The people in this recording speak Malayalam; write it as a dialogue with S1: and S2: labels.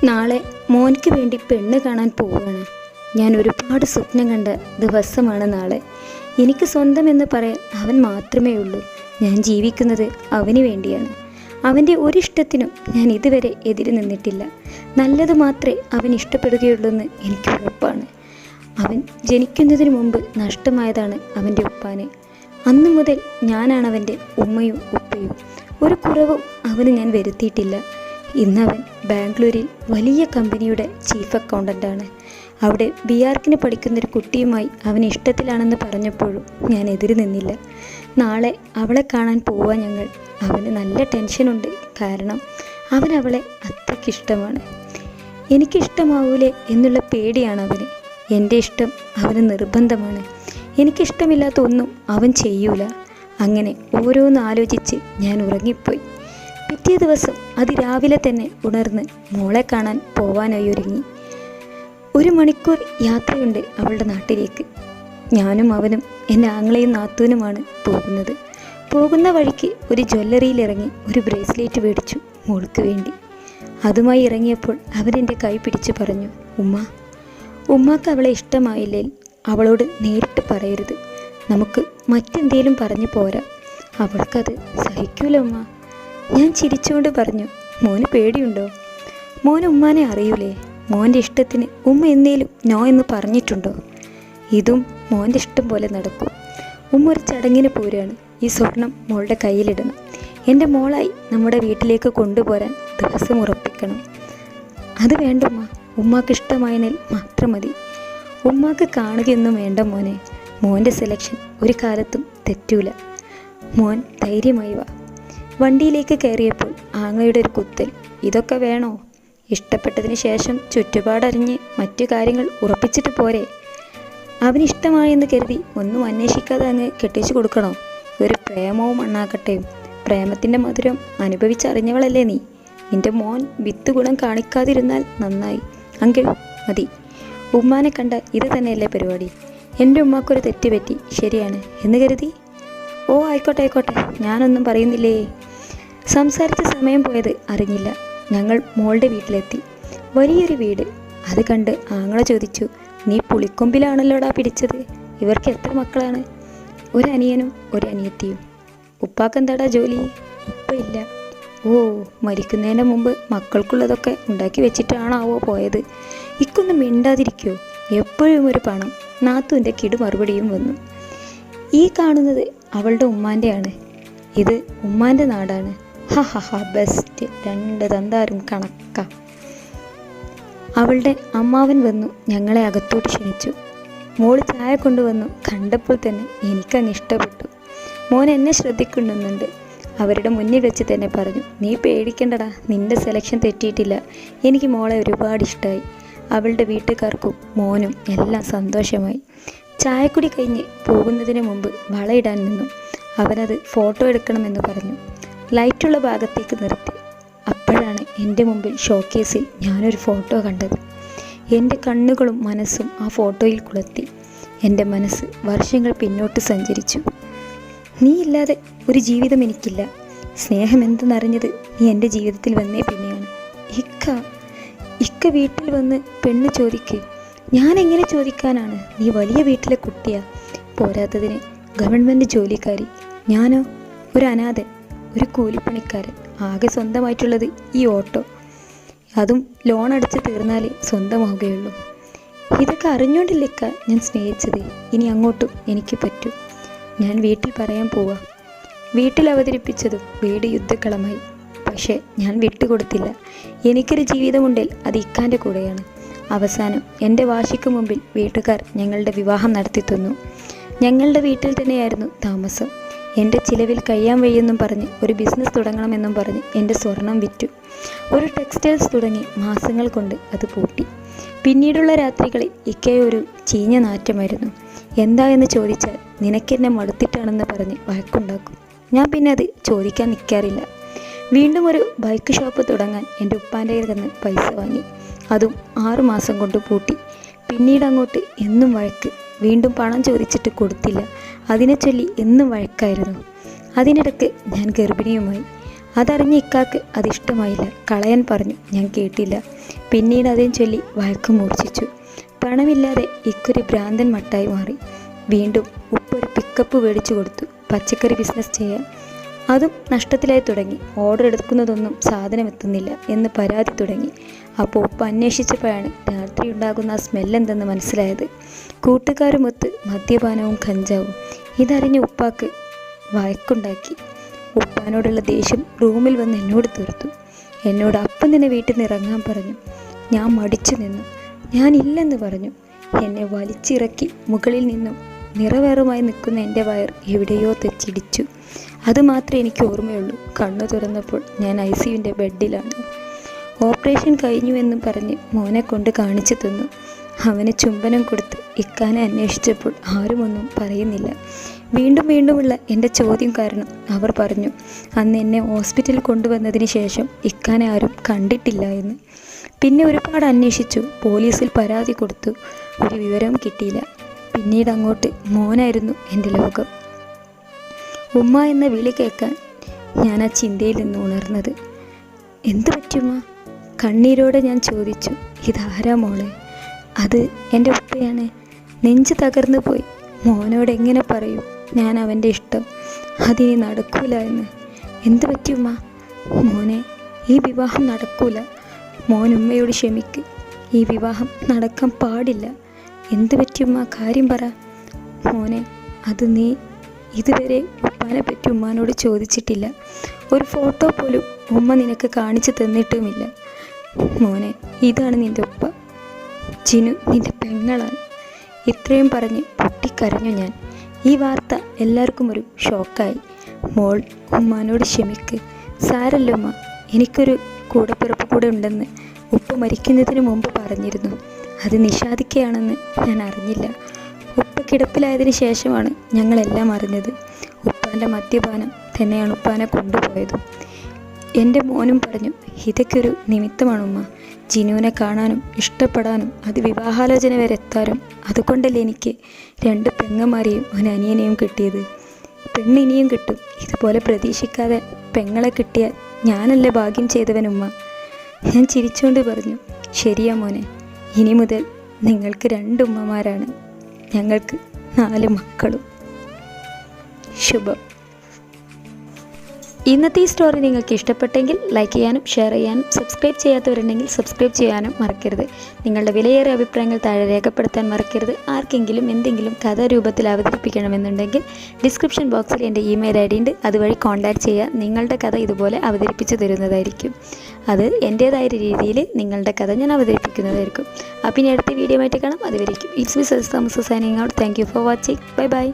S1: നാളെ മോൻക്ക് വേണ്ടി പെണ്ണ് കാണാൻ പോവുകയാണ്. ഞാൻ ഒരുപാട് സ്വപ്നം കണ്ട ദിവസമാണ് നാളെ. എനിക്ക് സ്വന്തമെന്ന് പറയാൻ അവൻ മാത്രമേ ഉള്ളൂ. ഞാൻ ജീവിക്കുന്നത് അവന് വേണ്ടിയാണ്. അവൻ്റെ ഒരിഷ്ടത്തിനും ഞാൻ ഇതുവരെ എതിര് നിന്നിട്ടില്ല. നല്ലത് മാത്രമേ അവൻ ഇഷ്ടപ്പെടുകയുള്ളൂവെന്ന് എനിക്ക് ഉറപ്പാണ്. അവൻ ജനിക്കുന്നതിന് മുമ്പ് നഷ്ടമായതാണ് അവൻ്റെ ഉപ്പാനെ. അന്നു മുതൽ ഞാനാണ് അവൻ്റെ ഉമ്മയും ഉപ്പയും. ഒരു കുറവും അവന് ഞാൻ വരുത്തിയിട്ടില്ല. ഇന്നവൻ ബാംഗ്ലൂരിൽ വലിയ കമ്പനിയുടെ ചീഫ് അക്കൗണ്ടൻ്റാണ്. അവിടെ BRCന് പഠിക്കുന്നൊരു കുട്ടിയുമായി അവൻ ഇഷ്ടത്തിലാണെന്ന് പറഞ്ഞപ്പോഴും ഞാൻ എതിര് നിന്നില്ല. നാളെ അവളെ കാണാൻ പോവാൻ ഞങ്ങൾ. അവന് നല്ല ടെൻഷനുണ്ട്. കാരണം അവൻ അവളെ അത്രയ്ക്കിഷ്ടമാണ്. എനിക്കിഷ്ടമാവൂലേ എന്നുള്ള പേടിയാണ് അവന്. എൻ്റെ ഇഷ്ടം അവന് നിർബന്ധമാണ്. എനിക്കിഷ്ടമില്ലാത്ത ഒന്നും അവൻ ചെയ്യൂല. അങ്ങനെ ഓരോന്ന് ആലോചിച്ച് ഞാൻ ഉറങ്ങിപ്പോയി. പിറ്റേ ദിവസം അതിരാവിലെ തന്നെ ഉണർന്ന് മോളെ കാണാൻ പോവാനായി ഒരുങ്ങി. 1 മണിക്കൂർ യാത്രയുണ്ട് അവളുടെ നാട്ടിലേക്ക്. ഞാനും അവനും എൻ്റെ ആങ്ങളെയും നാത്തൂനുമാണ് പോകുന്നത്. പോകുന്ന വഴിക്ക് ഒരു ജ്വല്ലറിയിൽ ഇറങ്ങി ഒരു ബ്രേസ്ലെറ്റ് മേടിച്ചു മോൾക്ക് വേണ്ടി. അതുമായി ഇറങ്ങിയപ്പോൾ അവരെൻ്റെ കൈ പിടിച്ചു പറഞ്ഞു, ഉമ്മാക്ക് അവളെ ഇഷ്ടമായില്ലേ അവളോട് നേരിട്ട് പറയരുത്. നമുക്ക് മറ്റെന്തേലും പറഞ്ഞു പോരാ. അവൾക്കത് സഹിക്കൂല ഉമ്മ. ഞാൻ ചിരിച്ചുകൊണ്ട് പറഞ്ഞു, മോന് പേടിയുണ്ടോ? മോന് ഉമ്മാനെ അറിയൂലേ? മോൻ്റെ ഇഷ്ടത്തിന് ഉമ്മ എന്നേലും നോ എന്ന് പറഞ്ഞിട്ടുണ്ടോ? ഇതും മോൻ്റെ ഇഷ്ടം പോലെ നടക്കും. ഉമ്മ ഒരു ചടങ്ങിന് പോരുകയാണ്. ഈ സ്വർണം മോളുടെ കയ്യിലിടണം. എൻ്റെ മോളായി നമ്മുടെ വീട്ടിലേക്ക് കൊണ്ടുപോരാൻ ദിവസം ഉറപ്പിക്കണം. അത് വേണ്ട ഉമ്മ. ഉമ്മാക്ക് ഇഷ്ടമായതിൽ മാത്രം മതി. ഉമ്മാക്ക് കാണുകയൊന്നും വേണ്ട മോനെ. മോൻ്റെ സെലക്ഷൻ ഒരു കാലത്തും തെറ്റൂല. മോൻ ധൈര്യമായി വാ. വണ്ടിയിലേക്ക് കയറിയപ്പോൾ ആങ്ങളയുടെ ഒരു കുത്തൽ. ഇതൊക്കെ വേണോ? ഇഷ്ടപ്പെട്ടതിന് ശേഷം ചുറ്റുപാടറിഞ്ഞ് മറ്റു കാര്യങ്ങൾ ഉറപ്പിച്ചിട്ട് പോരെ? അവനിഷ്ടമായെന്ന് കരുതി ഒന്നും അന്വേഷിക്കാതെ അങ്ങ് കെട്ടിച്ചു കൊടുക്കണോ? ഒരു പ്രേമവും മണ്ണാക്കട്ടെയും. പ്രേമത്തിൻ്റെ മധുരം അനുഭവിച്ചറിഞ്ഞവളല്ലേ നീ. നിൻ്റെ മോൻ വിത്ത് ഗുണം കാണിക്കാതിരുന്നാൽ നന്നായി. അങ്കിൾ മതി. ഉമ്മാനെ കണ്ട ഇത് തന്നെയല്ലേ പരിപാടി. എൻ്റെ ഉമ്മാക്കൊരു തെറ്റ് പറ്റി, ശരിയാണ് എന്ന് കരുതി. ഓ ആയിക്കോട്ടെ ആയിക്കോട്ടെ, ഞാനൊന്നും പറയുന്നില്ലേ. സംസാരിച്ച സമയം പോയത് അറിഞ്ഞില്ല. ഞങ്ങൾ മോളുടെ വീട്ടിലെത്തി. വലിയൊരു വീട്. അത് കണ്ട് ആങ്ങള ചോദിച്ചു, നീ പുളിക്കൊമ്പിലാണല്ലോടാ പിടിച്ചത്. ഇവർക്ക് എത്ര മക്കളാണ്? ഒരു അനിയനും ഒരു അനിയത്തിയും. ഉപ്പാക്കെന്താടാ ജോലി? ഉപ്പയില്ല. ഓ, മരിക്കുന്നതിന് മുമ്പ് മക്കൾക്കുള്ളതൊക്കെ ഉണ്ടാക്കി വെച്ചിട്ടാണാവോ പോയത്. ഇക്കൊന്നും മിണ്ടാതിരിക്കുമോ? എപ്പോഴും ഒരു പണം. നാത്തുവിൻ്റെ കിടു മറുപടിയും വന്നു. ഈ കാണുന്നത് അവളുടെ ഉമ്മാൻ്റെയാണ്. ഇത് ഉമ്മാൻ്റെ നാടാണ്. ബെസ്റ്റ്. 2 തന്താരും കണക്ക. അവളുടെ അമ്മാവൻ വന്നു ഞങ്ങളെ അകത്തോട്ട് ക്ഷണിച്ചു. മോള് ചായ കൊണ്ടുവന്നു. കണ്ടപ്പോൾ തന്നെ എനിക്കങ്ങ് ഇഷ്ടപ്പെട്ടു. മോൻ എന്നെ ശ്രദ്ധിക്കുന്നുണ്ട്. അവരുടെ മുന്നിൽ വെച്ച് തന്നെ പറഞ്ഞു, നീ പേടിക്കണ്ടടാ, നിൻ്റെ സെലക്ഷൻ തെറ്റിയിട്ടില്ല. എനിക്ക് മോളെ ഒരുപാട് ഇഷ്ടമായി. അവളുടെ വീട്ടുകാർക്കും മോനും എല്ലാം സന്തോഷമായി. ചായക്കുടി കഴിഞ്ഞ് പോകുന്നതിന് മുമ്പ് വളയിടാൻ നിന്നു. അവനത് ഫോട്ടോ എടുക്കണമെന്ന് പറഞ്ഞു. ലൈറ്റുള്ള ഭാഗത്തേക്ക് നിർത്തി. അപ്പോഴാണ് എൻ്റെ മുമ്പിൽ ഷോക്കേസിൽ ഞാനൊരു ഫോട്ടോ കണ്ടത്. എൻ്റെ കണ്ണുകളും മനസ്സും ആ ഫോട്ടോയിൽ കുളത്തി. എൻ്റെ മനസ്സ് വർഷങ്ങൾ പിന്നോട്ട് സഞ്ചരിച്ചു. നീ ഇല്ലാതെ ഒരു ജീവിതം എനിക്കില്ല. സ്നേഹം എന്തെന്നറിഞ്ഞത് നീ എൻ്റെ ജീവിതത്തിൽ വന്നേ പിന്നെയാണ്. ഇക്ക വീട്ടിൽ വന്ന് പെണ്ണ് ചോദിക്ക്. ഞാൻ എങ്ങനെ ചോദിക്കാനാണ്? നീ വലിയ വീട്ടിലെ കുട്ടിയാ. പോരാത്തതിന് ഗവൺമെൻറ് ജോലിക്കാരി. ഞാനോ ഒരു അനാഥൻ, ഒരു കൂലിപ്പണിക്കാരൻ. ആകെ സ്വന്തമായിട്ടുള്ളത് ഈ ഓട്ടോ. അതും ലോൺ അടിച്ച് തീർന്നാലേ സ്വന്തമാവുകയുള്ളൂ. ഇതൊക്കെ അറിഞ്ഞുകൊണ്ടില്ലേക്ക ഞാൻ സ്നേഹിച്ചത്. ഇനി അങ്ങോട്ടും എനിക്ക് പറ്റും. ഞാൻ വീട്ടിൽ പറയാൻ പോവാ. വീട്ടിൽ അവതരിപ്പിച്ചതും വീട് യുദ്ധക്കളമായി. പക്ഷേ ഞാൻ വിട്ടുകൊടുത്തില്ല. എനിക്കൊരു ജീവിതമുണ്ടിൽ അത് ഇക്കാൻ്റെ കൂടെയാണ്. അവസാനം എൻ്റെ വാശിക്ക് മുമ്പിൽ വീട്ടുകാർ ഞങ്ങളുടെ വിവാഹം നടത്തി തന്നു. ഞങ്ങളുടെ വീട്ടിൽ തന്നെയായിരുന്നു താമസം. എൻ്റെ ചിലവിൽ കഴിയാൻ വയ്യെന്നും പറഞ്ഞ് ഒരു ബിസിനസ് തുടങ്ങണമെന്നും പറഞ്ഞ് എൻ്റെ സ്വർണം വിറ്റു. ഒരു ടെക്സ്റ്റൈൽസ് തുടങ്ങി മാസങ്ങൾ കൊണ്ട് അത് പൂട്ടി. പിന്നീടുള്ള രാത്രികളിൽ ഇക്കയൊരു ചീഞ്ഞ നാറ്റമായിരുന്നു. എന്താ എന്ന് ചോദിച്ചാൽ നിനക്കെന്നെ മടുത്തിട്ടാണെന്ന് പറഞ്ഞ് വഴക്കുണ്ടാക്കും. ഞാൻ പിന്നെ അത് ചോദിക്കാൻ നിൽക്കാറില്ല. വീണ്ടും ഒരു ബൈക്ക് ഷോപ്പ് തുടങ്ങാൻ എൻ്റെ ഉപ്പാൻ്റെ കയ്യിൽ നിന്ന് പൈസ വാങ്ങി. അതും 6 മാസം കൊണ്ട് പൂട്ടി. പിന്നീട് അങ്ങോട്ട് എന്നും വഴക്ക്. വീണ്ടും പണം ചോദിച്ചിട്ട് കൊടുത്തില്ല. അതിനെ ചൊല്ലി എന്നും വഴക്കായിരുന്നു. അതിനിടയ്ക്ക് ഞാൻ ഗർഭിണിയുമായി. അതറിഞ്ഞ ഇക്കാക്ക് അതിഷ്ടമായില്ല. കളയാൻ പറഞ്ഞു. ഞാൻ കേട്ടില്ല. പിന്നീട് അതേം ചൊല്ലി വഴക്ക് മൂർച്ഛിച്ചു. പണമില്ലാതെ ഇക്കൊരു ഭ്രാന്തൻ മട്ടായി മാറി. വീണ്ടും ഉപ്പൊരു പിക്കപ്പ് മേടിച്ചു കൊടുത്തു പച്ചക്കറി ബിസിനസ് ചെയ്യാൻ. അതും നഷ്ടത്തിലായി തുടങ്ങി. ഓർഡർ എടുക്കുന്നതൊന്നും സാധനം എത്തുന്നില്ല എന്ന് പരാതി തുടങ്ങി. അപ്പോൾ ഉപ്പ അന്വേഷിച്ചപ്പോഴാണ് രാത്രി ഉണ്ടാകുന്ന ആ സ്മെല്ലെന്തെന്ന് മനസ്സിലായത്. കൂട്ടുകാരുമൊത്ത് മദ്യപാനവും കഞ്ചാവും. ഇതറിഞ്ഞ് ഉപ്പാക്ക് വഴക്കുണ്ടാക്കി. ഉപ്പാനോടുള്ള ദേഷ്യം റൂമിൽ വന്ന് എന്നോട് തീർത്തു. എന്നോട് അപ്പം തന്നെ വീട്ടിൽ നിന്ന് ഇറങ്ങാൻ പറഞ്ഞു. ഞാൻ മടിച്ചു നിന്നു. ഞാനില്ലെന്ന് പറഞ്ഞു. എന്നെ വലിച്ചിറക്കി മുകളിൽ നിന്നും നിറവേറുമായി നിൽക്കുന്ന എൻ്റെ വയർ എവിടെയോ തെച്ചിടിച്ചു. അതുമാത്രമേ എനിക്ക് ഓർമ്മയുള്ളൂ. കണ്ണു തുറന്നപ്പോൾ ഞാൻ ICUവിൻ്റെ ബെഡിലാണ്. ഓപ്പറേഷൻ കഴിഞ്ഞുവെന്നും പറഞ്ഞ് മോനെ കൊണ്ട് കാണിച്ചു തന്നു. അവന് ചുംബനം കൊടുത്ത് ഇക്കാനെ അന്വേഷിച്ചപ്പോൾ ആരുമൊന്നും പറയുന്നില്ല. വീണ്ടുമുള്ള എൻ്റെ ചോദ്യം കാരണം അവർ പറഞ്ഞു അന്ന് എന്നെ ഹോസ്പിറ്റലിൽ കൊണ്ടുവന്നതിന് ശേഷം ഇക്കാനെ ആരും കണ്ടിട്ടില്ല എന്ന്. പിന്നെ ഒരുപാട് അന്വേഷിച്ചു. പോലീസിൽ പരാതി കൊടുത്തു. ഒരു വിവരവും കിട്ടിയില്ല. പിന്നീട് അങ്ങോട്ട് മോനായിരുന്നു എൻ്റെ ലോകം. ഉമ്മ എന്ന വിളി കേൾക്കാൻ ഞാൻ ആ ചിന്തയിൽ നിന്ന് ഉണർന്നത്. എന്തു പറ്റുമ്മ? കണ്ണീരോടെ ഞാൻ ചോദിച്ചു. ഇതാരാ മോളെ? അത് എൻ്റെ ഉപ്പയാണ്. നെഞ്ച് തകർന്നു പോയി. മോനോട് എങ്ങനെ പറയും ഞാൻ അവൻ്റെ ഇഷ്ടം അതിനി നടക്കൂല എന്ന്? എന്തു പറ്റിയുമ്മ? മോനെ, ഈ വിവാഹം നടക്കൂല. മോൻ ഉമ്മയോട് ക്ഷമിക്ക്. ഈ വിവാഹം നടക്കാൻ പാടില്ല. എന്തു പറ്റിയുമ്മ? കാര്യം പറ. മോനെ, അത് നീ ഇതുവരെ ഉപ്പാനെ പറ്റി ഉമ്മാനോട് ചോദിച്ചിട്ടില്ല. ഒരു ഫോട്ടോ പോലും ഉമ്മ നിനക്ക് കാണിച്ചു തന്നിട്ടുമില്ല. മോനെ, ഇതാണ് നിൻ്റെ ഉപ്പ. ജിനു നിൻ്റെ പെങ്ങളാണ്. ഇത്രയും പറഞ്ഞ് പൊട്ടിക്കരഞ്ഞു ഞാൻ. ഈ വാർത്ത എല്ലാവർക്കും ഒരു ഷോക്കായി. മോൾ ഉമ്മാനോട് ക്ഷമിക്ക്. സാരല്ല ഉമ്മ, എനിക്കൊരു കൂടപ്പിറപ്പ് കൂടെ ഉണ്ടെന്ന് ഉപ്പ മരിക്കുന്നതിന് മുമ്പ് പറഞ്ഞിരുന്നു. അത് നിഷാദിക്കയാണെന്ന് ഞാൻ അറിഞ്ഞില്ല. ഉപ്പ കിടപ്പിലായതിന് ശേഷമാണ് ഞങ്ങളെല്ലാം അറിഞ്ഞത്. ഉപ്പാൻ്റെ മദ്യപാനം തന്നെയാണ് ഉപ്പാനെ കൊണ്ടുപോയത്. എൻ്റെ മോനും പറഞ്ഞു ഇതൊക്കെ ഒരു നിമിത്തമാണ് ഉമ്മ. ജിനുവിനെ കാണാനും ഇഷ്ടപ്പെടാനും അത് വിവാഹാലോചന വരെ എത്താനും. അതുകൊണ്ടല്ലേ എനിക്ക് 2 പെങ്ങന്മാരെയും ഒരു അനിയനെയും കിട്ടിയത്. പെണ്ണിനിയും കിട്ടും. ഇതുപോലെ പ്രതീക്ഷിക്കാതെ പെങ്ങളെ കിട്ടിയാൽ ഞാനല്ലേ ഭാഗ്യം ചെയ്തവനുമ്മ. ഞാൻ ചിരിച്ചുകൊണ്ട് പറഞ്ഞു ശരിയാ മോനെ, ഇനി മുതൽ നിങ്ങൾക്ക് 2 ഉമ്മമാരാണ്. ഞങ്ങൾക്ക് 4 മക്കളും. ശുഭം. ഇന്നത്തെ ഈ സ്റ്റോറി നിങ്ങൾക്ക് ഇഷ്ടപ്പെട്ടെങ്കിൽ ലൈക്ക് ചെയ്യാനും ഷെയർ ചെയ്യാനും സബ്സ്ക്രൈബ് ചെയ്യാത്തവരുണ്ടെങ്കിൽ സബ്സ്ക്രൈബ് ചെയ്യാനും മറക്കരുത്. നിങ്ങളുടെ വിലയേറിയ അഭിപ്രായങ്ങൾ താഴെ രേഖപ്പെടുത്താൻ മറക്കരുത്. ആർക്കെങ്കിലും എന്തെങ്കിലും കഥാരൂപത്തിൽ അവതരിപ്പിക്കണമെന്നുണ്ടെങ്കിൽ ഡിസ്ക്രിപ്ഷൻ ബോക്സിൽ എൻ്റെ ഇമെയിൽ ID ഉണ്ട്. അതുവഴി കോൺടാക്റ്റ് ചെയ്യുക. നിങ്ങളുടെ കഥ ഇതുപോലെ അവതരിപ്പിച്ച് തരുന്നതായിരിക്കും. അത് എൻ്റേതായ രീതിയിൽ നിങ്ങളുടെ കഥ ഞാൻ അവതരിപ്പിക്കുന്നതായിരിക്കും. അപ്പം ഇനി അടുത്ത വീഡിയോ ആയിട്ട് കാണാം. അതുവരെയും it's me Sajitha Musa signing out. Thank you for watching. Bye bye.